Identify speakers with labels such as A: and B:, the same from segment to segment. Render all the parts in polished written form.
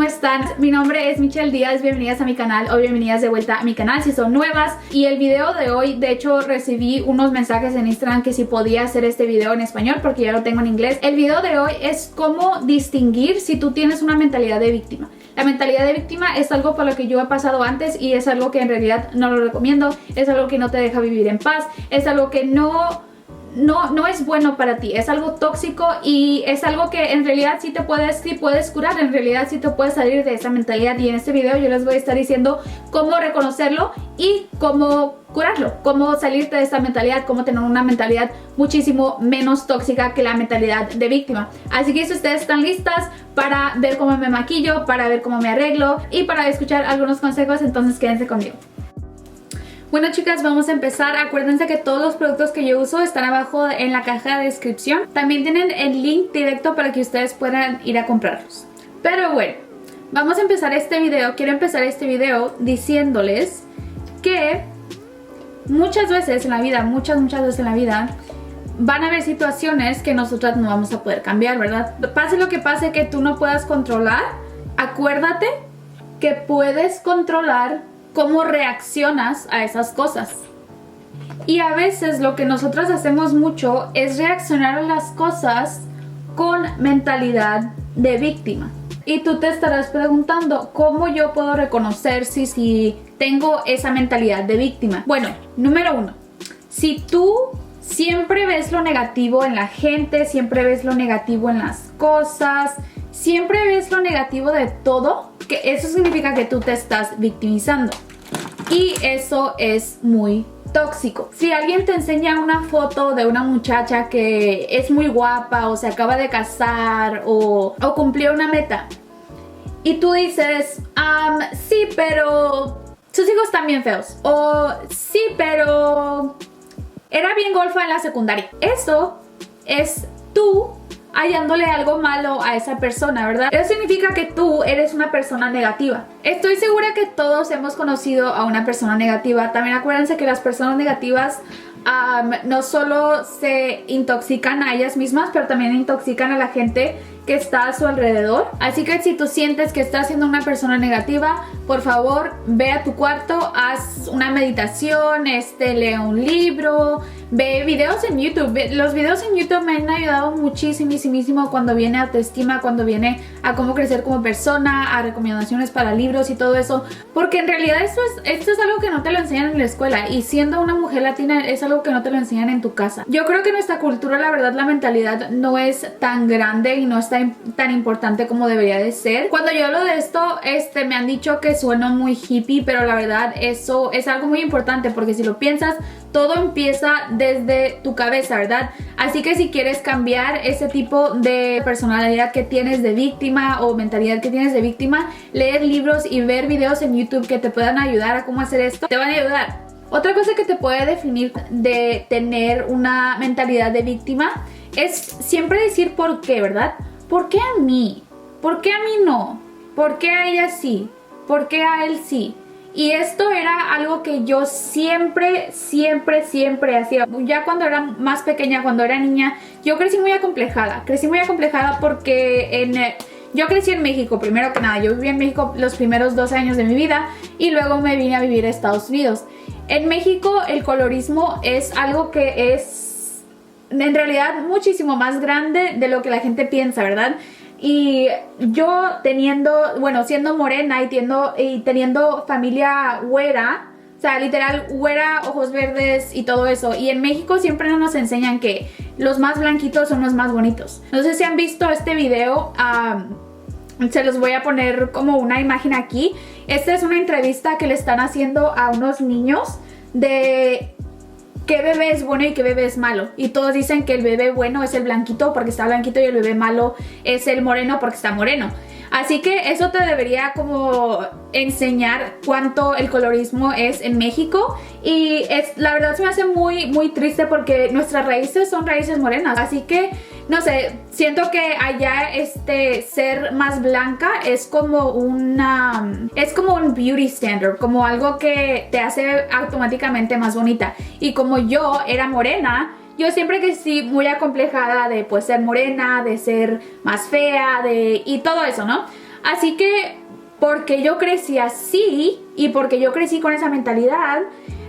A: están? Mi nombre es Michelle Díaz, bienvenidas a mi canal o bienvenidas de vuelta a mi canal si son nuevas. Y el video de hoy, de hecho recibí unos mensajes en Instagram que si podía hacer este video en español porque ya lo tengo en inglés. El video de hoy es cómo distinguir si tú tienes una mentalidad de víctima. La mentalidad de víctima es algo por lo que yo he pasado antes y es algo que en realidad no lo recomiendo, es algo que no te deja vivir en paz, es algo que no es bueno para ti, es algo tóxico y es algo que en realidad sí puedes curar, en realidad sí te puedes salir de esa mentalidad. Y en este video yo les voy a estar diciendo cómo reconocerlo y cómo curarlo, cómo salirte de esta mentalidad, cómo tener una mentalidad muchísimo menos tóxica que la mentalidad de víctima. Así que si ustedes están listas para ver cómo me maquillo, para ver cómo me arreglo y para escuchar algunos consejos, entonces quédense conmigo. Bueno, chicas, vamos a empezar. Acuérdense que todos los productos que yo uso están abajo en la caja de descripción. También tienen el link directo para que ustedes puedan ir a comprarlos. Pero bueno, vamos a empezar este video. Quiero empezar este video diciéndoles que muchas veces en la vida, muchas veces en la vida, van a haber situaciones que nosotras no vamos a poder cambiar, ¿verdad? Pase lo que pase que tú no puedas controlar, acuérdate que puedes controlar cómo reaccionas a esas cosas. Y a veces lo que nosotros hacemos mucho es reaccionar a las cosas con mentalidad de víctima. Y tú te estarás preguntando, ¿cómo yo puedo reconocer si tengo esa mentalidad de víctima? Bueno, número uno, si tú siempre ves lo negativo en la gente, siempre ves lo negativo en las cosas, siempre ves lo negativo de todo, que eso significa que tú te estás victimizando. Y eso es muy tóxico. Si alguien te enseña una foto de una muchacha que es muy guapa o se acaba de casar o cumplió una meta y tú dices, sí, pero sus hijos están bien feos, o sí, pero era bien golfa en la secundaria. Eso es tú hallándole algo malo a esa persona, ¿verdad? Eso significa que tú eres una persona negativa. Estoy segura que todos hemos conocido a una persona negativa. También acuérdense que las personas negativas no solo se intoxican a ellas mismas, pero también intoxican a la gente que está a su alrededor. Así que si tú sientes que estás siendo una persona negativa, por favor, ve a tu cuarto, haz una meditación, lee un libro, ve videos en YouTube. Los videos en YouTube me han ayudado muchísimo cuando viene a autoestima, cuando viene a cómo crecer como persona, a recomendaciones para libros y todo eso, porque en realidad esto es algo que no te lo enseñan en la escuela, y siendo una mujer latina es algo que no te lo enseñan en tu casa. Yo creo que en nuestra cultura, la verdad, la mentalidad no es tan grande y no es tan importante como debería de ser. Cuando yo hablo de esto, me han dicho que sueno muy hippie, pero la verdad eso es algo muy importante, porque si lo piensas, todo empieza desde tu cabeza, ¿verdad? Así que si quieres cambiar ese tipo de personalidad que tienes de víctima o mentalidad que tienes de víctima, leer libros y ver videos en YouTube que te puedan ayudar a cómo hacer esto, te van a ayudar. Otra cosa que te puede definir de tener una mentalidad de víctima es siempre decir por qué, ¿verdad? ¿Por qué a mí? ¿Por qué a mí no? ¿Por qué a ella sí? ¿Por qué a él sí? Y esto era algo que yo siempre hacía. Ya cuando era más pequeña, cuando era niña, yo crecí muy acomplejada. Porque yo crecí en México, primero que nada. Yo viví en México los primeros 12 años de mi vida y luego me vine a vivir a Estados Unidos. En México el colorismo es algo que es en realidad muchísimo más grande de lo que la gente piensa, ¿verdad? Y yo siendo morena y teniendo familia güera, o sea, literal güera, ojos verdes y todo eso. Y en México siempre nos enseñan que los más blanquitos son los más bonitos. No sé si han visto este video, se los voy a poner como una imagen aquí. Esta es una entrevista que le están haciendo a unos niños de qué bebé es bueno y qué bebé es malo. Y todos dicen que el bebé bueno es el blanquito porque está blanquito y el bebé malo es el moreno porque está moreno. Así que eso te debería como enseñar cuánto el colorismo es en México. Y la verdad se me hace muy triste porque nuestras raíces son raíces morenas. Así que, no sé, siento que allá ser más blanca es como un beauty standard, como algo que te hace automáticamente más bonita. Y como yo era morena, yo siempre que sí muy acomplejada de pues ser morena, de ser más fea, y todo eso, ¿no? Así que porque yo crecí así y porque yo crecí con esa mentalidad,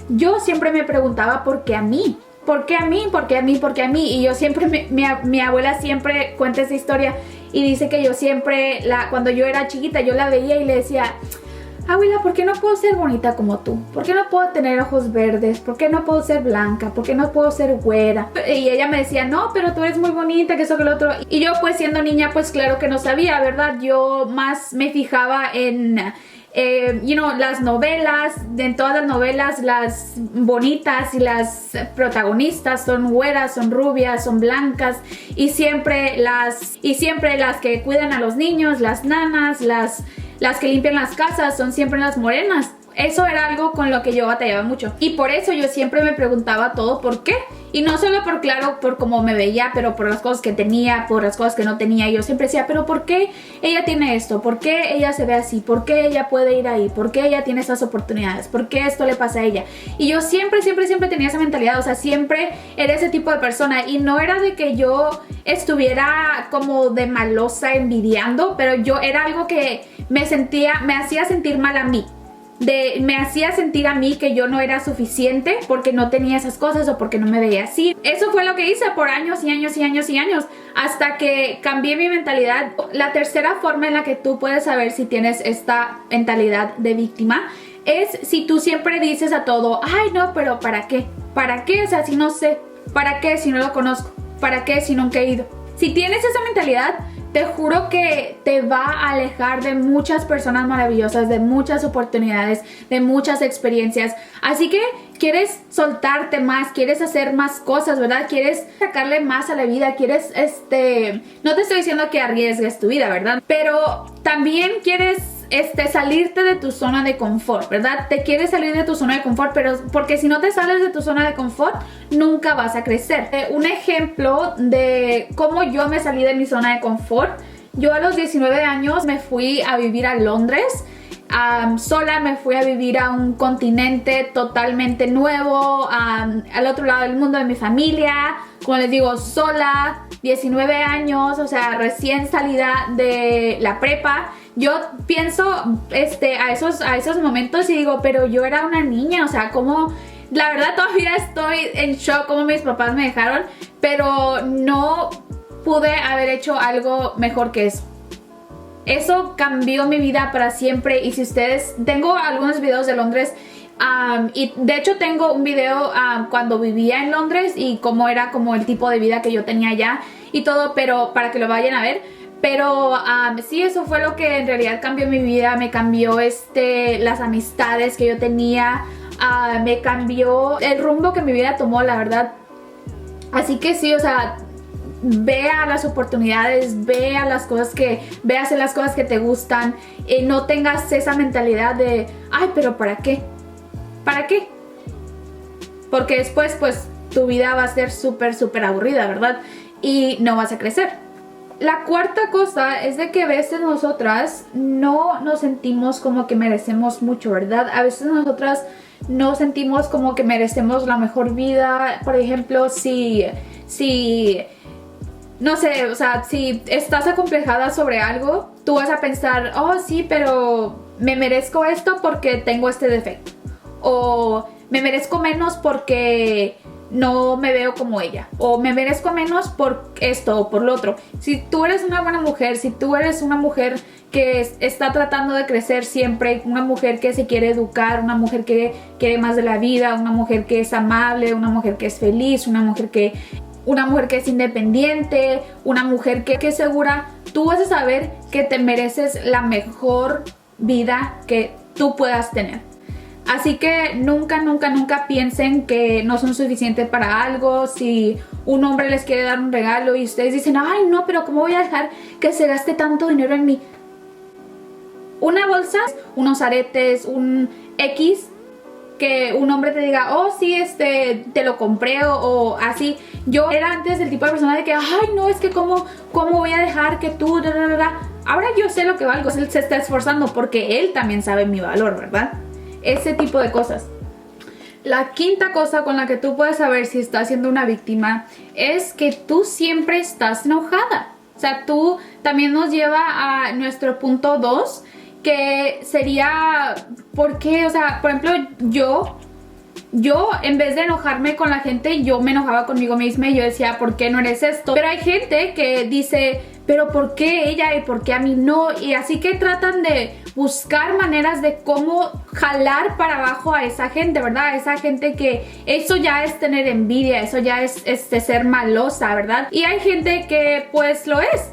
A: yo siempre me preguntaba ¿por qué a mí? ¿Por qué a mí? ¿Por qué a mí? ¿Por qué a mí? Y yo siempre, mi abuela siempre cuenta esa historia y dice que yo siempre, cuando yo era chiquita, yo la veía y le decía, abuela, ¿por qué no puedo ser bonita como tú? ¿Por qué no puedo tener ojos verdes? ¿Por qué no puedo ser blanca? ¿Por qué no puedo ser güera? Y ella me decía, no, pero tú eres muy bonita, que eso, que lo otro. Y yo pues siendo niña, pues claro que no sabía, ¿verdad? Yo más me fijaba en... las novelas, en todas las novelas las bonitas y las protagonistas son güeras, son rubias, son blancas y siempre las que cuidan a los niños, las nanas, las que limpian las casas son siempre las morenas. Eso era algo con lo que yo batallaba mucho y por eso yo siempre me preguntaba todo por qué. Y no solo por cómo me veía, pero por las cosas que tenía, por las cosas que no tenía. Y yo siempre decía, pero ¿por qué ella tiene esto? ¿Por qué ella se ve así? ¿Por qué ella puede ir ahí? ¿Por qué ella tiene esas oportunidades? ¿Por qué esto le pasa a ella? Y yo siempre tenía esa mentalidad. O sea, siempre era ese tipo de persona. Y no era de que yo estuviera como de malosa envidiando, pero yo era algo que me hacía sentir mal a mí. Me hacía sentir a mí que yo no era suficiente porque no tenía esas cosas o porque no me veía así. Eso fue lo que hice por años y años y años y años hasta que cambié mi mentalidad. La tercera forma en la que tú puedes saber si tienes esta mentalidad de víctima es si tú siempre dices a todo, ay no, pero ¿para qué? ¿Para qué? O sea, si no sé, ¿para qué si no lo conozco? ¿Para qué si nunca he ido? Si tienes esa mentalidad, te juro que te va a alejar de muchas personas maravillosas, de muchas oportunidades, de muchas experiencias. Así que quieres soltarte más, quieres hacer más cosas, ¿verdad? Quieres sacarle más a la vida, quieres, no te estoy diciendo que arriesgues tu vida, ¿verdad? Pero también quieres salirte de tu zona de confort, ¿verdad? Te quieres salir de tu zona de confort, pero porque si no te sales de tu zona de confort, nunca vas a crecer. Un ejemplo de cómo yo me salí de mi zona de confort: yo a los 19 años me fui a vivir a Londres. Sola me fui a vivir a un continente totalmente nuevo, al otro lado del mundo de mi familia, como les digo, sola, 19 años, o sea, recién salida de la prepa. Yo pienso a esos momentos y digo, pero yo era una niña, o sea, como... La verdad todavía estoy en shock como mis papás me dejaron, pero no pude haber hecho algo mejor que eso. Eso cambió mi vida para siempre. Y si ustedes... Tengo algunos videos de Londres y de hecho tengo un video cuando vivía en Londres y cómo era como el tipo de vida que yo tenía allá y todo, pero para que lo vayan a ver. Pero sí, eso fue lo que en realidad cambió mi vida. Me cambió las amistades que yo tenía, me cambió el rumbo que mi vida tomó, la verdad. Así que sí, o sea, vea las oportunidades, vea las cosas ve a hacer las cosas que te gustan. No tengas esa mentalidad de, ay, pero ¿para qué? ¿Para qué? Porque después pues tu vida va a ser súper aburrida, ¿verdad? Y no vas a crecer. La cuarta cosa es de que a veces nosotras no nos sentimos como que merecemos mucho, ¿verdad? A veces nosotras no sentimos como que merecemos la mejor vida. Por ejemplo, si no sé, o sea, si estás acomplejada sobre algo, tú vas a pensar, oh sí, pero me merezco esto porque tengo este defecto. O me merezco menos porque no me veo como ella, o me merezco menos por esto o por lo otro. Si tú eres una buena mujer, si tú eres una mujer que está tratando de crecer siempre, una mujer que se quiere educar, una mujer que quiere más de la vida, una mujer que es amable, una mujer que es feliz, una mujer que es independiente, una mujer que es segura, tú vas a saber que te mereces la mejor vida que tú puedas tener. Así que nunca piensen que no son suficientes para algo. Si un hombre les quiere dar un regalo y ustedes dicen, ay no, pero ¿cómo voy a dejar que se gaste tanto dinero en mí? Una bolsa, unos aretes, un X, que un hombre te diga, oh sí, te lo compré o así. Yo era antes del tipo de persona de que, ay no, es que cómo voy a dejar que tú... Ahora yo sé lo que valgo, él se está esforzando porque él también sabe mi valor, ¿verdad? Ese tipo de cosas. La quinta cosa con la que tú puedes saber si estás siendo una víctima es que tú siempre estás enojada. O sea, tú también nos lleva a nuestro punto 2, que sería, ¿por qué? O sea, por ejemplo, yo en vez de enojarme con la gente, yo me enojaba conmigo misma y yo decía, ¿por qué no eres esto? Pero hay gente que dice, pero ¿por qué ella y por qué a mí no? Y así que tratan de buscar maneras de cómo jalar para abajo a esa gente, ¿verdad? A esa gente que eso ya es tener envidia, eso ya es ser malosa, ¿verdad? Y hay gente que pues lo es.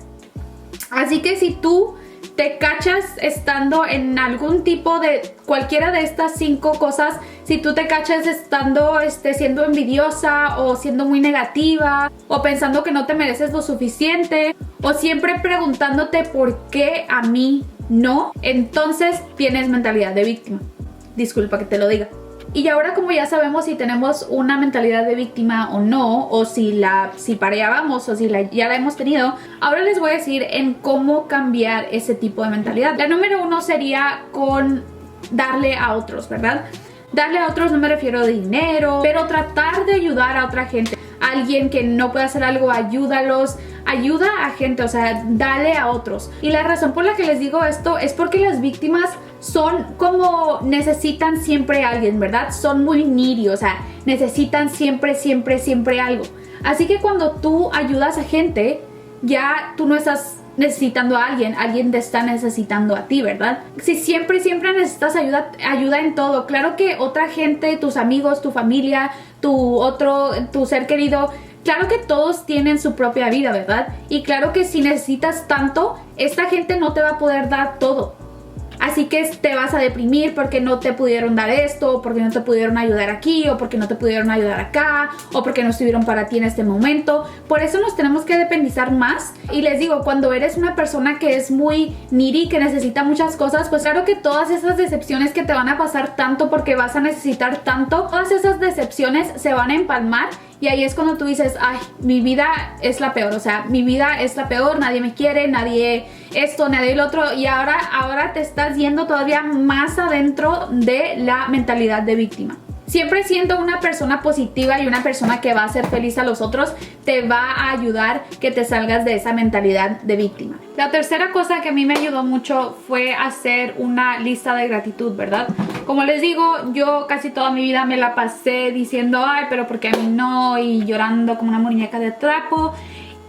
A: Así que si tú te cachas estando en algún tipo de cualquiera de estas 5 cosas, si tú te cachas estando siendo envidiosa o siendo muy negativa o pensando que no te mereces lo suficiente o siempre preguntándote por qué a mí no, entonces tienes mentalidad de víctima. Disculpa que te lo diga. Y ahora, como ya sabemos si tenemos una mentalidad de víctima o no, o si para allá vamos o si ya la hemos tenido, ahora les voy a decir en cómo cambiar ese tipo de mentalidad. La número 1 sería con darle a otros, ¿verdad? Darle a otros no me refiero a dinero, pero tratar de ayudar a otra gente. Alguien que no puede hacer algo, ayúdalos. Ayuda a gente, o sea, dale a otros. Y la razón por la que les digo esto es porque las víctimas son como necesitan siempre a alguien, ¿verdad? Son muy needy, o sea, necesitan siempre algo. Así que cuando tú ayudas a gente, ya tú no estás necesitando a alguien te está necesitando a ti, ¿verdad? Si siempre necesitas ayuda en todo. Claro que otra gente, tus amigos, tu familia, tu ser querido, claro que todos tienen su propia vida, ¿verdad? Y claro que si necesitas tanto, esta gente no te va a poder dar todo. Así que te vas a deprimir porque no te pudieron dar esto, o porque no te pudieron ayudar aquí, o porque no te pudieron ayudar acá, o porque no estuvieron para ti en este momento. Por eso nos tenemos que dependizar más. Y les digo, cuando eres una persona que es muy needy, que necesita muchas cosas, pues claro que todas esas decepciones que te van a pasar tanto porque vas a necesitar tanto, todas esas decepciones se van a empalmar. Y ahí es cuando tú dices, ay, mi vida es la peor, o sea, mi vida es la peor, nadie me quiere, nadie esto, nadie lo otro. Y ahora te estás yendo todavía más adentro de la mentalidad de víctima. Siempre siendo una persona positiva y una persona que va a hacer feliz a los otros, te va a ayudar que te salgas de esa mentalidad de víctima. La tercera cosa que a mí me ayudó mucho fue hacer una lista de gratitud, ¿verdad? Como les digo, yo casi toda mi vida me la pasé diciendo, ay, pero ¿por qué a mí no? Y llorando como una muñeca de trapo.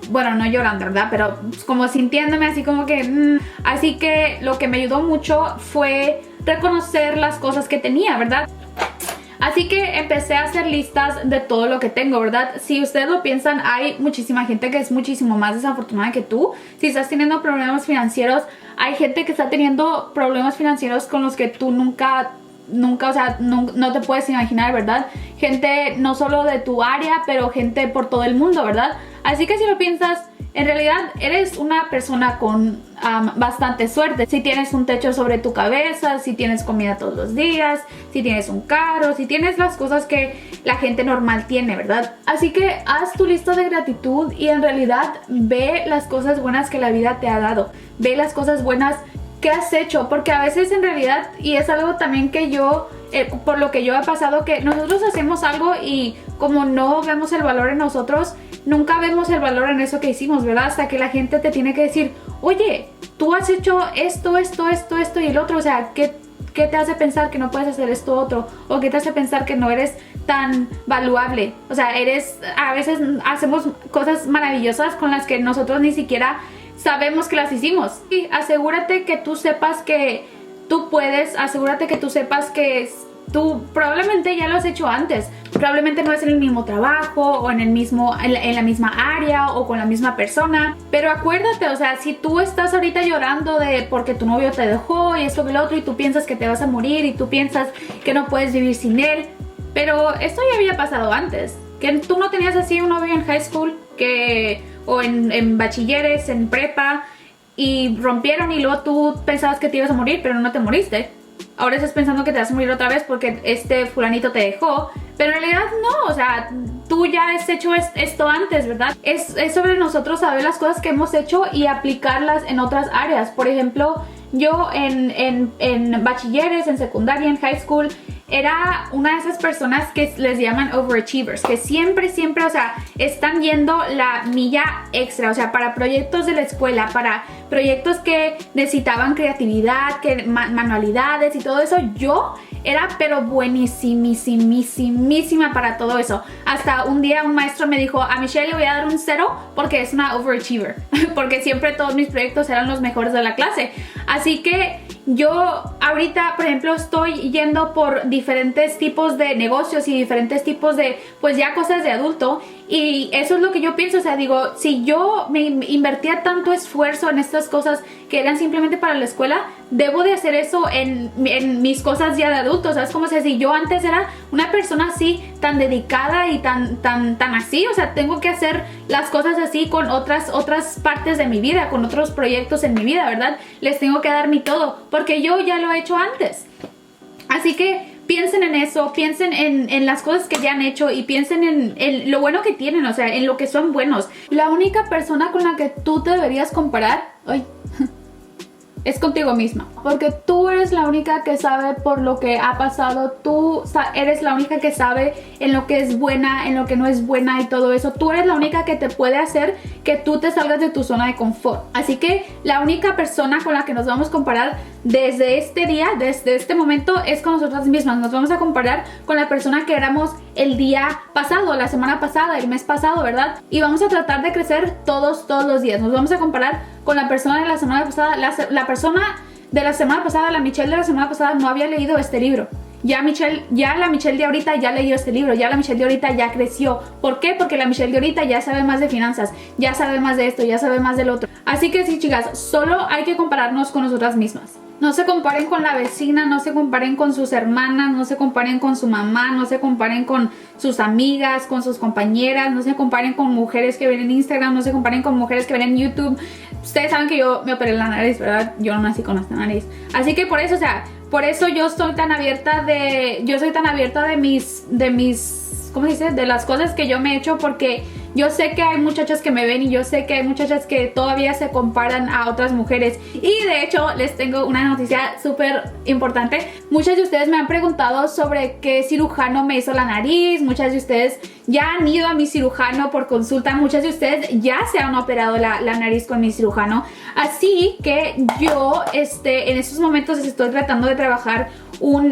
A: Bueno, no llorando, ¿verdad? Pero como sintiéndome así como que... Así que lo que me ayudó mucho fue reconocer las cosas que tenía, ¿verdad? Así que empecé a hacer listas de todo lo que tengo, ¿verdad? Si ustedes lo piensan, hay muchísima gente que es muchísimo más desafortunada que tú. Si estás teniendo problemas financieros, hay gente que está teniendo problemas financieros con los que tú nunca, o sea, no te puedes imaginar, ¿verdad? Gente no solo de tu área, pero gente por todo el mundo, ¿verdad? Así que si lo piensas, en realidad eres una persona con bastante suerte. Si tienes un techo sobre tu cabeza, si tienes comida todos los días, si tienes un carro, si tienes las cosas que la gente normal tiene, ¿verdad? Así que haz tu lista de gratitud y en realidad ve las cosas buenas que la vida te ha dado. Ve las cosas buenas que has hecho, porque a veces en realidad, y es algo también que yo, por lo que yo he pasado, que nosotros hacemos algo y como no vemos el valor en nosotros, nunca vemos el valor en eso que hicimos, ¿verdad? Hasta que la gente te tiene que decir, oye, tú has hecho esto y el otro, o sea, ¿qué te hace pensar que no puedes hacer esto otro? ¿O qué te hace pensar que no eres tan valuable? O sea, a veces hacemos cosas maravillosas con las que nosotros ni siquiera sabemos que las hicimos. Y asegúrate que tú sepas que tú puedes, asegúrate que tú sepas que tú probablemente ya lo has hecho antes. Probablemente no es en el mismo trabajo o en la misma área o con la misma persona. Pero acuérdate, o sea, si tú estás ahorita llorando porque tu novio te dejó y esto y lo otro y tú piensas que te vas a morir y tú piensas que no puedes vivir sin él. Pero esto ya había pasado antes. Que tú no tenías así un novio en high school o en bachilleres, en prepa, y rompieron y luego tú pensabas que te ibas a morir, pero no te moriste. Ahora estás pensando que te vas a morir otra vez porque este fulanito te dejó, pero en realidad no, o sea, tú ya has hecho esto antes, ¿verdad? Es sobre nosotros saber las cosas que hemos hecho y aplicarlas en otras áreas. Por ejemplo, yo en bachilleres, en secundaria, en high school, era una de esas personas que les llaman overachievers, que siempre, o sea, están yendo la milla extra, o sea, para proyectos de la escuela, para proyectos que necesitaban creatividad, que manualidades y todo eso. Yo era pero buenísima para todo eso. Hasta un día un maestro me dijo, a Michelle le voy a dar un 0 porque es una overachiever, porque siempre todos mis proyectos eran los mejores de la clase. Así que yo ahorita, por ejemplo, estoy yendo por diferentes tipos de negocios y diferentes tipos de, pues ya cosas de adulto, y eso es lo que yo pienso. O sea, digo, si yo me invertía tanto esfuerzo en estas cosas que eran simplemente para la escuela, debo de hacer eso en mis cosas ya de adultos. ¿Sabes? Como si yo antes era una persona así, tan dedicada y tan así, o sea, tengo que hacer las cosas así con otras partes de mi vida, con otros proyectos en mi vida, ¿verdad? Les tengo que dar mi todo, porque yo ya lo he hecho antes. Así que piensen en eso, piensen en las cosas que ya han hecho y piensen en lo bueno que tienen, o sea, en lo que son buenos. La única persona con la que tú te deberías comparar es contigo misma, porque tú eres la única que sabe por lo que ha pasado, tú eres la única que sabe en lo que es buena, en lo que no es buena y todo eso. Tú eres la única que te puede hacer que tú te salgas de tu zona de confort. Así que la única persona con la que nos vamos a comparar desde este día, desde este momento, es con nosotras mismas. Nos vamos a comparar con la persona que éramos el día pasado, la semana pasada, el mes pasado, ¿verdad? Y vamos a tratar de crecer todos los días. Nos vamos a comparar con la persona de la semana pasada. La persona de la semana pasada, la Michelle de la semana pasada, no había leído este libro. Ya la Michelle de ahorita ya leyó este libro, ya la Michelle de ahorita ya creció. ¿Por qué? Porque la Michelle de ahorita ya sabe más de finanzas, ya sabe más de esto, ya sabe más del otro. Así que sí, chicas, solo hay que compararnos con nosotras mismas. No se comparen con la vecina, no se comparen con sus hermanas, no se comparen con su mamá, no se comparen con sus amigas, con sus compañeras, no se comparen con mujeres que ven en Instagram, no se comparen con mujeres que ven en YouTube. Ustedes saben que yo me operé la nariz, ¿verdad? Yo no nací con esta nariz. Así que por eso, o sea, por eso yo soy tan abierta de mis, ¿cómo se dice? De las cosas que yo me he hecho, porque yo sé que hay muchachas que me ven y yo sé que hay muchachas que todavía se comparan a otras mujeres. Y de hecho les tengo una noticia súper importante. Muchas de ustedes me han preguntado sobre qué cirujano me hizo la nariz. Muchas de ustedes ya han ido a mi cirujano por consulta. Muchas de ustedes ya se han operado la nariz con mi cirujano. Así que yo en estos momentos estoy tratando de trabajar un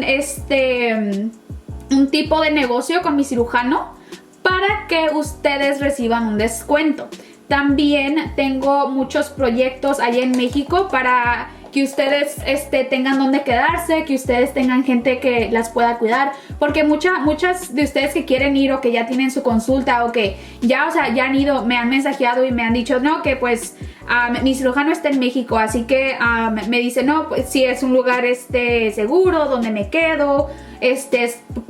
A: tipo de negocio con mi cirujano para que ustedes reciban un descuento. También tengo muchos proyectos allá en México para que ustedes tengan donde quedarse, que ustedes tengan gente que las pueda cuidar, porque muchas de ustedes que quieren ir o que ya tienen su consulta o que ya, o sea, ya han ido, me han mensajeado y me han dicho, no, que pues mi cirujano está en México, así que me dice, no, pues si es un lugar seguro, donde me quedo,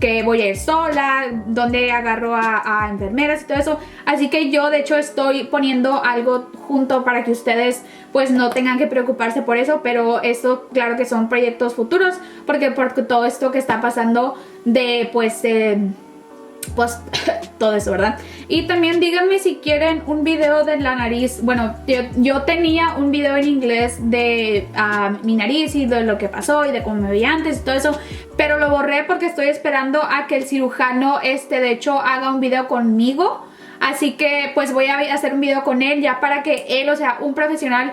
A: que voy a ir sola, donde agarro a enfermeras y todo eso. Así que yo de hecho estoy poniendo algo junto para que ustedes pues no tengan que preocuparse por eso, pero esto claro que son proyectos futuros, porque todo esto que está pasando de pues todo eso, ¿verdad? Y también díganme si quieren un video de la nariz. Bueno, yo tenía un video en inglés de mi nariz y de lo que pasó y de cómo me veía antes y todo eso, pero lo borré porque estoy esperando a que el cirujano de hecho haga un video conmigo. Así que pues voy a hacer un video con él ya para que él, o sea, un profesional,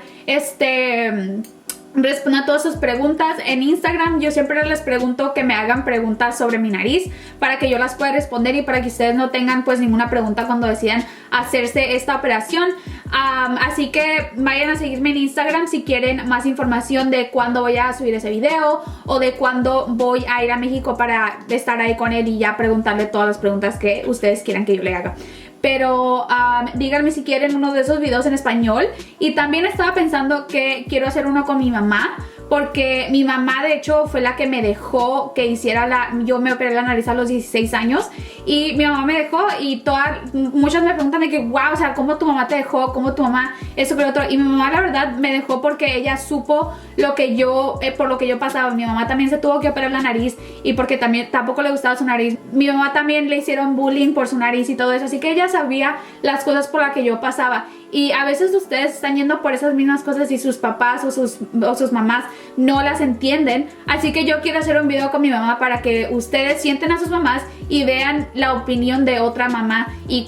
A: responda a todas sus preguntas. En Instagram yo siempre les pregunto que me hagan preguntas sobre mi nariz para que yo las pueda responder y para que ustedes no tengan pues ninguna pregunta cuando decidan hacerse esta operación. Así que vayan a seguirme en Instagram si quieren más información de cuándo voy a subir ese video o de cuándo voy a ir a México para estar ahí con él y ya preguntarle todas las preguntas que ustedes quieran que yo le haga. Pero díganme si quieren uno de esos videos en español. Y también estaba pensando que quiero hacer uno con mi mamá, porque mi mamá de hecho fue la que me dejó que hiciera yo me operé la nariz a los 16 años y mi mamá me dejó y muchos me preguntan de que wow, o sea, ¿cómo tu mamá te dejó? ¿Cómo tu mamá eso que lo otro? Y mi mamá la verdad me dejó porque ella supo lo que yo, por lo que yo pasaba. Mi mamá también se tuvo que operar la nariz y porque también tampoco le gustaba su nariz. Mi mamá también le hicieron bullying por su nariz y todo eso, así que ella sabía las cosas por las que yo pasaba. Y a veces ustedes están yendo por esas mismas cosas y sus papás o sus mamás no las entienden. Así que yo quiero hacer un video con mi mamá para que ustedes sienten a sus mamás y vean la opinión de otra mamá y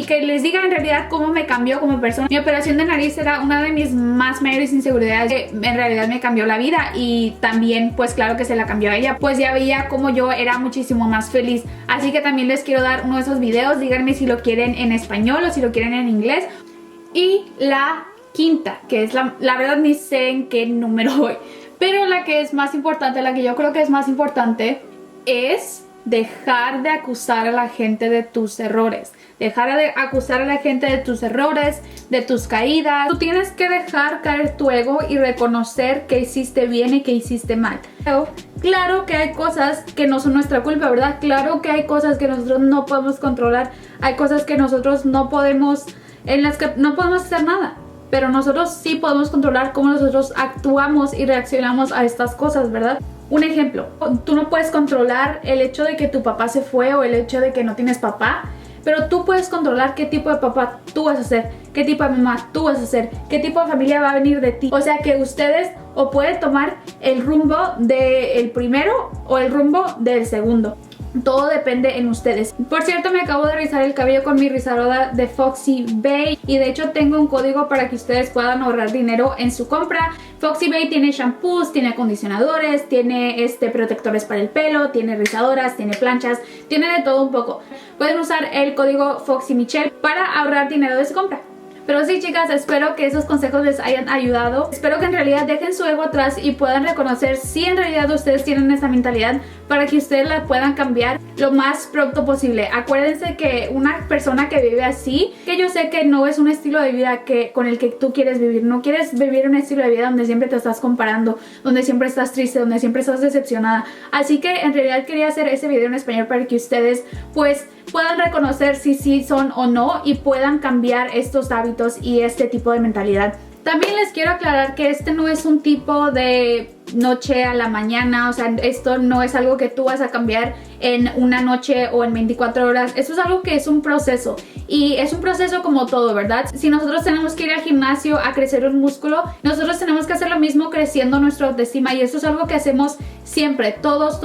A: que les diga en realidad cómo me cambió como persona. Mi operación de nariz era una de mis más mayores inseguridades, que en realidad me cambió la vida, y también pues claro que se la cambió a ella, pues ya veía como yo era muchísimo más feliz. Así que también les quiero dar uno de esos videos. Díganme si lo quieren en español o si lo quieren en inglés. Y la quinta, que es la verdad ni sé en qué número voy, pero la que es más importante, la que yo creo que es más importante, es dejar de acusar a la gente de tus errores. Dejar de acusar a la gente de tus errores, de tus caídas. Tú tienes que dejar caer tu ego y reconocer que hiciste bien y que hiciste mal. Pero claro que hay cosas que no son nuestra culpa, ¿verdad? Claro que hay cosas que nosotros no podemos controlar. Hay cosas que nosotros no podemos, en las que no podemos hacer nada, pero nosotros sí podemos controlar cómo nosotros actuamos y reaccionamos a estas cosas, ¿verdad? Un ejemplo, tú no puedes controlar el hecho de que tu papá se fue o el hecho de que no tienes papá, pero tú puedes controlar qué tipo de papá tú vas a ser, qué tipo de mamá tú vas a ser, qué tipo de familia va a venir de ti. O sea que ustedes o pueden tomar el rumbo del primero o el rumbo del segundo. Todo depende en ustedes. Por cierto, me acabo de rizar el cabello con mi rizadora de Foxy Bay y de hecho tengo un código para que ustedes puedan ahorrar dinero en su compra. Foxy Bay tiene shampoos, tiene acondicionadores, tiene protectores para el pelo, tiene rizadoras, tiene planchas, tiene de todo un poco. Pueden usar el código Foxy Michelle para ahorrar dinero de su compra. Pero sí, chicas, espero que esos consejos les hayan ayudado. Espero que en realidad dejen su ego atrás y puedan reconocer si en realidad ustedes tienen esa mentalidad, para que ustedes la puedan cambiar lo más pronto posible. Acuérdense que una persona que vive así, que yo sé que no es un estilo de vida con el que tú quieres vivir. No quieres vivir un estilo de vida donde siempre te estás comparando, donde siempre estás triste, donde siempre estás decepcionada. Así que en realidad quería hacer ese video en español para que ustedes pues puedan reconocer si sí son o no y puedan cambiar estos hábitos y este tipo de mentalidad. También les quiero aclarar que este no es un tipo de noche a la mañana, o sea, esto no es algo que tú vas a cambiar en una noche o en 24 horas. Esto es algo que es un proceso y es un proceso como todo, ¿verdad? Si nosotros tenemos que ir al gimnasio a crecer un músculo, nosotros tenemos que hacer lo mismo creciendo nuestra autoestima, y esto es algo que hacemos siempre, todos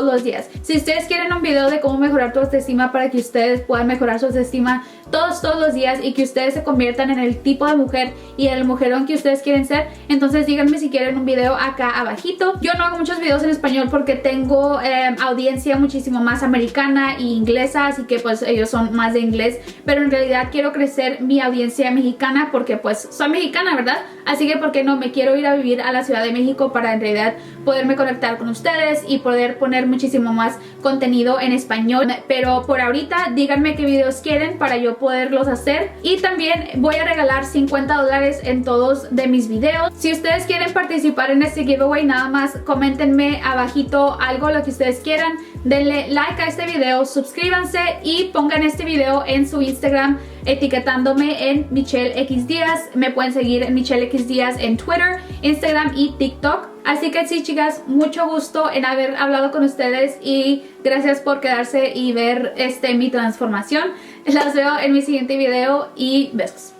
A: los días. Si ustedes quieren un video de cómo mejorar tu autoestima para que ustedes puedan mejorar su autoestima todos los días y que ustedes se conviertan en el tipo de mujer y el mujerón que ustedes quieren ser, entonces díganme si quieren un video acá abajito. Yo no hago muchos videos en español porque tengo audiencia muchísimo más americana e inglesa, así que pues ellos son más de inglés, pero en realidad quiero crecer mi audiencia mexicana porque pues soy mexicana, ¿verdad? Así que ¿por qué no? Me quiero ir a vivir a la Ciudad de México para en realidad poderme conectar con ustedes y poder poner muchísimo más contenido en español. Pero por ahorita díganme qué videos quieren para yo poderlos hacer, y también voy a regalar $50 en todos de mis videos. Si ustedes quieren participar en este giveaway, nada más coméntenme abajito algo, lo que ustedes quieran, denle like a este video, suscríbanse y pongan este video en su Instagram etiquetándome en Michelle X Díaz. Me pueden seguir en Michelle X Díaz en Twitter, Instagram y TikTok. Así que sí, chicas, mucho gusto en haber hablado con ustedes y gracias por quedarse y ver mi transformación. Las veo en mi siguiente video y besos.